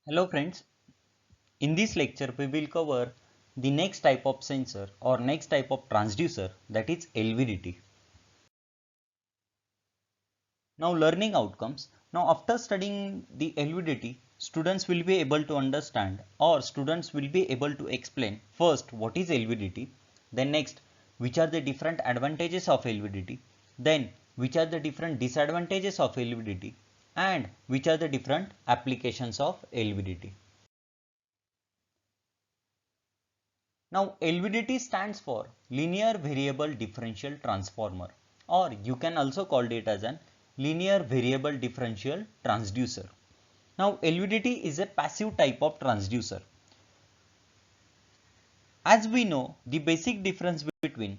Hello friends, in this lecture we will cover the next type of sensor or next type of transducer, that is LVDT. Now learning outcomes. Now after studying the LVDT, students will be able to understand or students will be able to explain first what is LVDT, then next which are the different advantages of LVDT, then which are the different disadvantages of LVDT, and which are the different applications of LVDT. Now LVDT stands for linear variable differential transformer, or you can also call it as an linear variable differential transducer. Now LVDT is a passive type of transducer. As we know, the basic difference between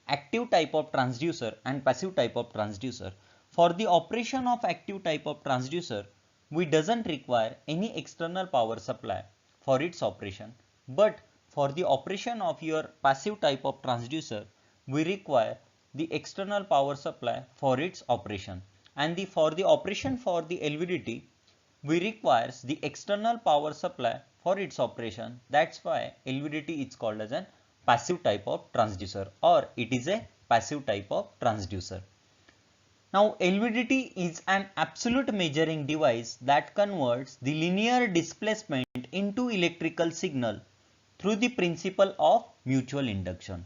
active type of transducer and passive type of transducer. For the operation of active type of transducer, we doesn't require any external power supply for its operation, but for the operation of your passive type of transducer, we require the external power supply for its operation, and for the operation for the LVDT, we requires the external power supply for its operation. That's why LVDT is called as a passive type of transducer, or it is a passive type of transducer. Now LVDT is an absolute measuring device that converts the linear displacement into electrical signal through the principle of mutual induction.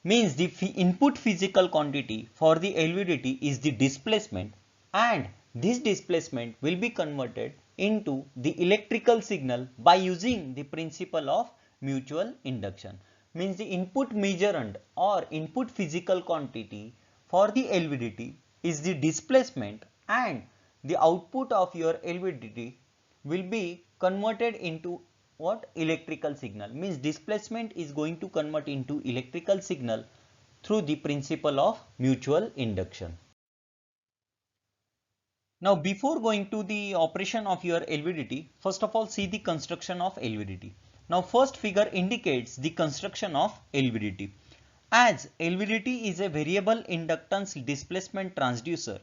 Means the input physical quantity for the LVDT is the displacement, and this displacement will be converted into the electrical signal by using the principle of mutual induction. Means the input measurand or input physical quantity for the LVDT is the displacement, and the output of your LVDT will be converted into what? Electrical signal. Means displacement is going to convert into electrical signal through the principle of mutual induction. Now before going to the operation of your LVDT, first of all see the construction of LVDT. Now first figure indicates the construction of LVDT. As LVDT is a variable inductance displacement transducer,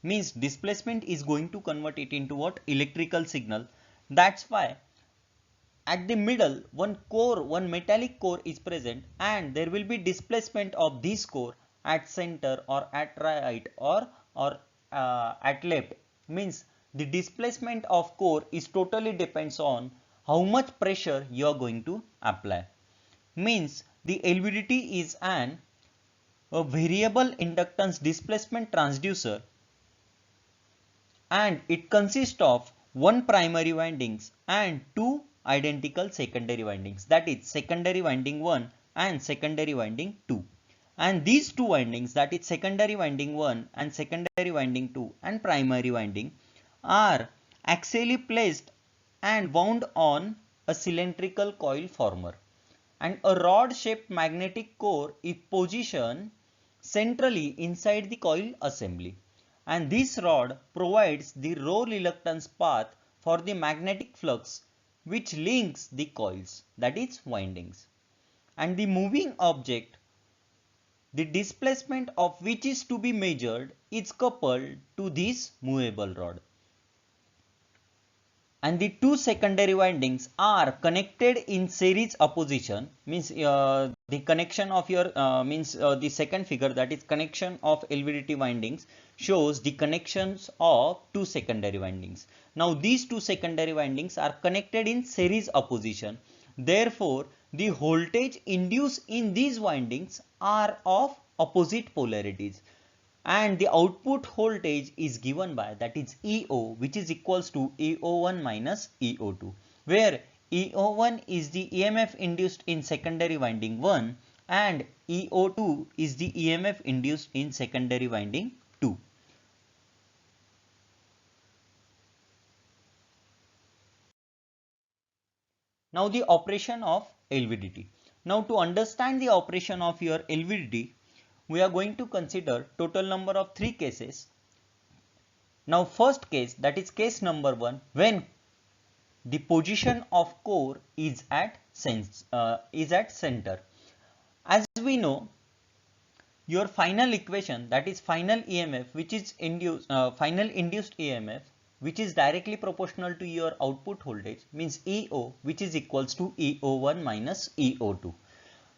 means displacement is going to convert it into what? Electrical signal. That's why at the middle one metallic core is present, and there will be displacement of this core at center or at right or at left. Means the displacement of core is totally depends on how much pressure you are going to apply. Means the LVDT is a variable inductance displacement transducer, and it consists of one primary windings and two identical secondary windings, that is secondary winding 1 and secondary winding 2, and these two windings, that is secondary winding 1 and secondary winding 2 and primary winding, are axially placed and wound on a cylindrical coil former, and a rod shaped magnetic core is positioned centrally inside the coil assembly, and this rod provides the row reluctance path for the magnetic flux which links the coils, that is windings, and the moving object, the displacement of which is to be measured, is coupled to this movable rod, and the two secondary windings are connected in series opposition. Means the connection of your the second figure, that is connection of LVDT windings, shows the connections of two secondary windings. Now these two secondary windings are connected in series opposition, therefore the voltage induced in these windings are of opposite polarities, and the output voltage is given by, that is EO, which is equals to EO1 minus EO2, where EO1 is the EMF induced in secondary winding 1 and EO2 is the EMF induced in secondary winding 2. Now the operation of LVDT. Now to understand the operation of your LVDT, we are going to consider total number of 3 cases. Now first case, that is case number 1, when the position of core is at center. As we know, your final equation, that is final EMF, which is induced final induced EMF, which is directly proportional to your output voltage, means EO, which is equals to EO1 minus EO2.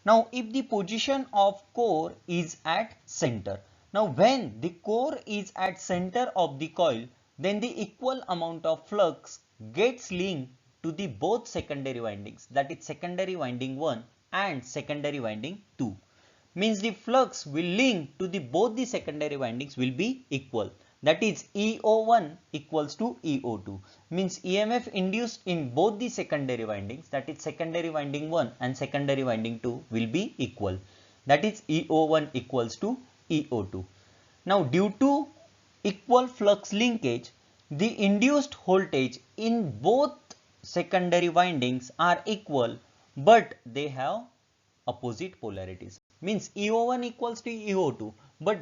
Now if the position of core is at center, now when the core is at center of the coil, then the equal amount of flux gets linked to the both secondary windings, that is secondary winding 1 and secondary winding 2. Means the flux will link to the both the secondary windings will be equal, that is EO1 equals to EO2, means EMF induced in both the secondary windings, that is secondary winding 1 and secondary winding 2 will be equal, that is EO1 equals to EO2. Now due to equal flux linkage, the induced voltage in both secondary windings are equal, but they have opposite polarities, means EO1 equals to EO2, but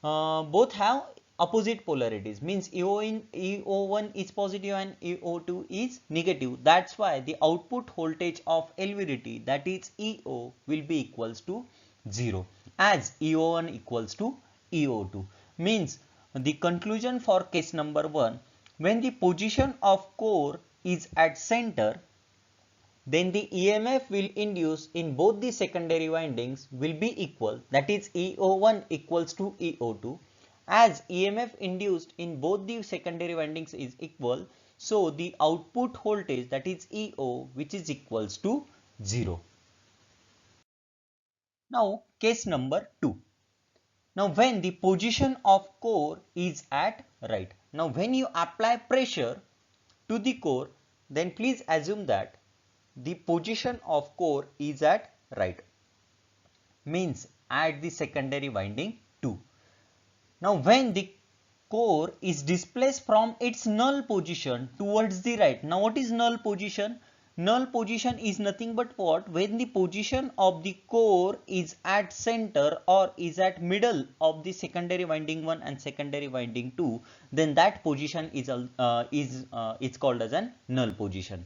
both have opposite polarities, means EO1 is positive and EO2 is negative. That's why the output voltage of LVDT, that is EO, will be equals to 0, as EO1 equals to EO2. Means the conclusion for case number 1, when the position of core is at center, then the EMF will induce in both the secondary windings will be equal, that is EO1 equals to EO2. As EMF induced in both the secondary windings is equal, so the output voltage, that is EO, which is equals to 0. Now case number 2. Now when the position of core is at right. Now when you apply pressure to the core, then please assume that the position of core is at right, means at the secondary winding 2. Now when the core is displaced from its null position towards the right. Now what is null position? Null position is nothing but what? When the position of the core is at center or is at middle of the secondary winding 1 and secondary winding 2, then that position is it's called as a null position.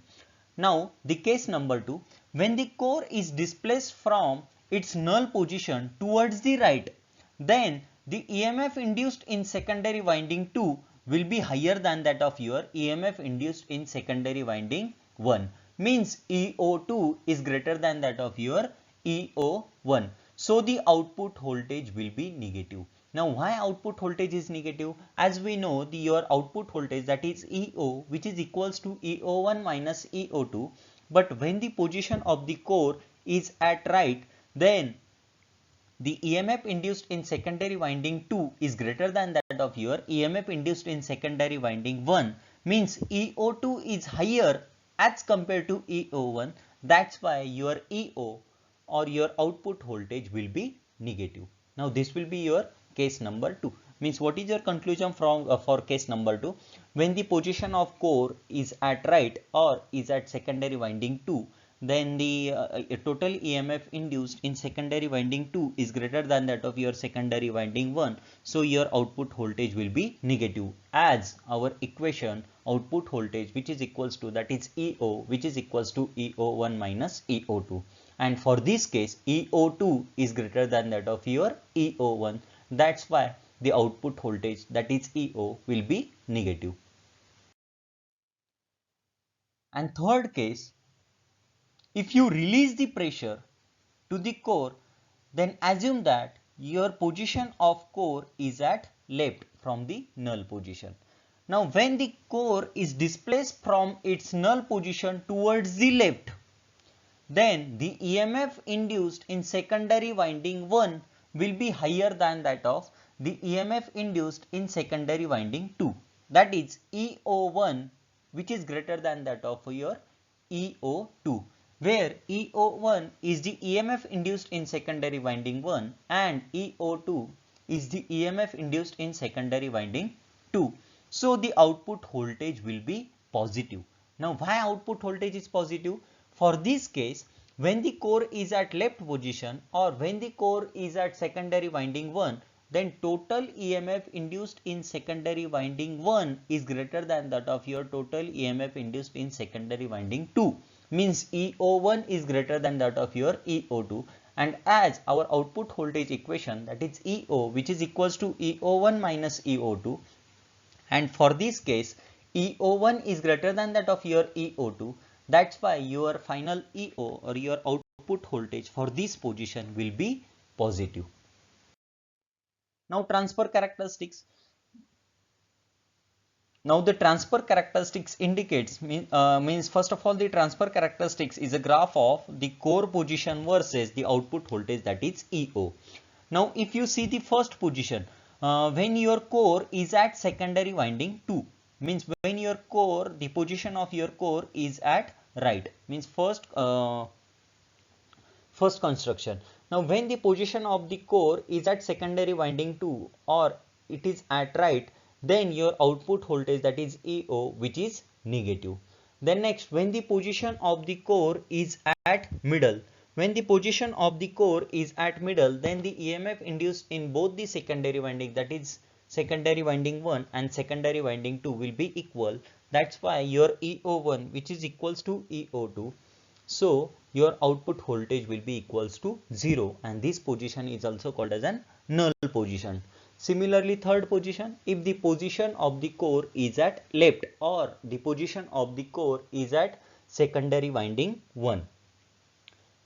Now the case number 2, when the core is displaced from its null position towards the right, then the EMF induced in secondary winding 2 will be higher than that of your EMF induced in secondary winding 1, means EO2 is greater than that of your EO1. So the output voltage will be negative. Now why output voltage is negative? As we know, your output voltage, that is EO, which is equals to EO1 minus EO2, but when the position of the core is at right, then the EMF induced in secondary winding 2 is greater than that of your EMF induced in secondary winding 1, means EO2 is higher as compared to EO1. That's why your EO or your output voltage will be negative. Now this will be your case number 2. Means what is your conclusion from for case number 2? When the position of core is at right or is at secondary winding 2, then the total EMF induced in secondary winding 2 is greater than that of your secondary winding 1. So your output voltage will be negative, as our equation output voltage, which is equals to, that is EO, which is equals to EO1 minus EO2. And for this case, EO2 is greater than that of your EO1. That's why the output voltage, that is EO, will be negative. And third case, if you release the pressure to the core, then assume that your position of core is at left from the null position. Now when the core is displaced from its null position towards the left, then the EMF induced in secondary winding 1 will be higher than that of the EMF induced in secondary winding 2, that is EO1, which is greater than that of your EO2, where EO1 is the EMF induced in secondary winding 1 and EO2 is the EMF induced in secondary winding 2. So the output voltage will be positive. Now why output voltage is positive? For this case, when the core is at left position or when the core is at secondary winding 1, then total EMF induced in secondary winding 1 is greater than that of your total EMF induced in secondary winding 2. Means EO1 is greater than that of your EO2, and as our output voltage equation, that is EO, which is equals to EO1 minus EO2, and for this case EO1 is greater than that of your EO2. That's why your final EO or your output voltage for this position will be positive. Now transfer characteristics. Now the transfer characteristics indicates means first of all the transfer characteristics is a graph of the core position versus the output voltage, that is EO. Now if you see the first position, when your core is at secondary winding 2, means when your core, the position of your core is at right, means first construction. Now when the position of the core is at secondary winding 2 or it is at right, then your output voltage, that is EO, which is negative. Then next, when the position of the core is at middle, when the position of the core is at middle, then the EMF induced in both the secondary winding, that is secondary winding 1 and secondary winding 2, will be equal. That's why your EO1, which is equals to EO2, so your output voltage will be equals to 0, and this position is also called as an null position. Similarly, third position, if the position of the core is at left or the position of the core is at secondary winding 1,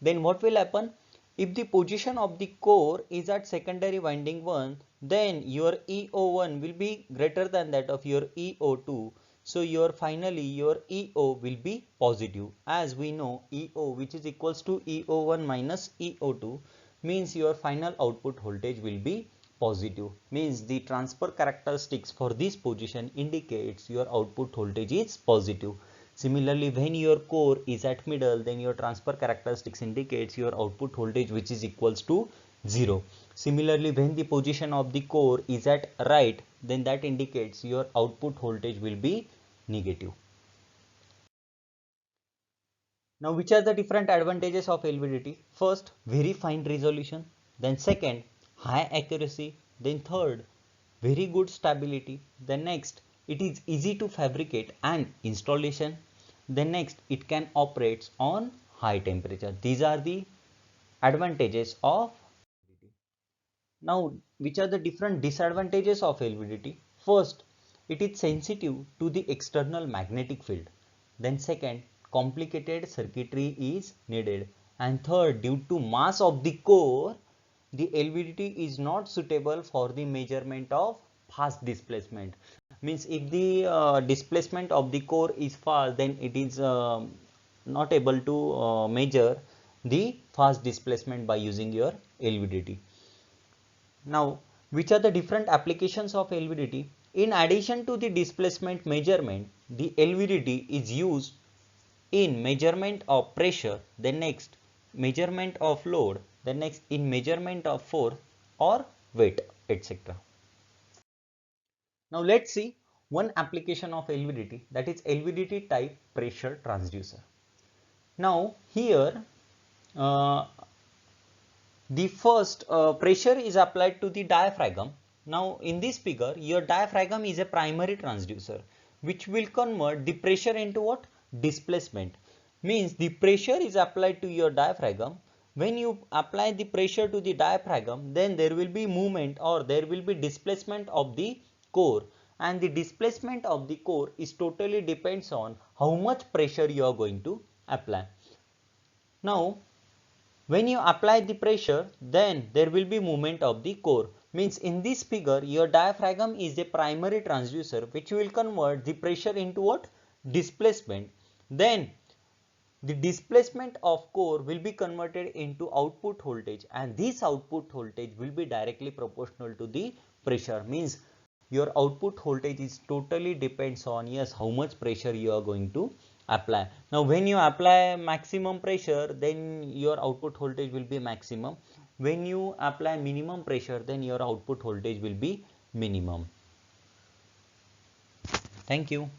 then what will happen? If the position of the core is at secondary winding 1, then your EO1 will be greater than that of your EO2. So your finally your EO will be positive. As we know, EO, which is equals to EO1 minus EO2, means your final output voltage will be positive. Means the transfer characteristics for this position indicates your output voltage is positive. Similarly, when your core is at middle, then your transfer characteristics indicates your output voltage, which is equals to 0. Similarly, when the position of the core is at right, then that indicates your output voltage will be negative. Now, which are the different advantages of LVDT? First, very fine resolution. Then second, high accuracy. Then third, very good stability. Then next, it is easy to fabricate and installation. Then next, it can operate on high temperature. These are the advantages of LVDT. Now, which are the different disadvantages of LVDT? First, it is sensitive to the external magnetic field. Then second, complicated circuitry is needed. And third, due to mass of the core, the LVDT is not suitable for the measurement of fast displacement. Means if the displacement of the core is fast, then it is not able to measure the fast displacement by using your LVDT. Now, which are the different applications of LVDT? In addition to the displacement measurement, the LVDT is used in measurement of pressure, then next measurement of load, then next in measurement of force or weight, etc. Now let's see one application of LVDT, that is LVDT type pressure transducer. Now here the first pressure is applied to the diaphragm. Now in this figure, your diaphragm is a primary transducer which will convert the pressure into what? Displacement. Means the pressure is applied to your diaphragm. When you apply the pressure to the diaphragm, then there will be movement or there will be displacement of the core, and the displacement of the core is totally depends on how much pressure you are going to apply. Now when you apply the pressure, then there will be movement of the core. Means in this figure, your diaphragm is a primary transducer which will convert the pressure into what? Displacement. Then the displacement of core will be converted into output voltage, and this output voltage will be directly proportional to the pressure. Means your output voltage is totally depends on, yes, how much pressure you are going to apply. Now when you apply maximum pressure, then your output voltage will be maximum. When you apply minimum pressure, then your output voltage will be minimum. Thank you.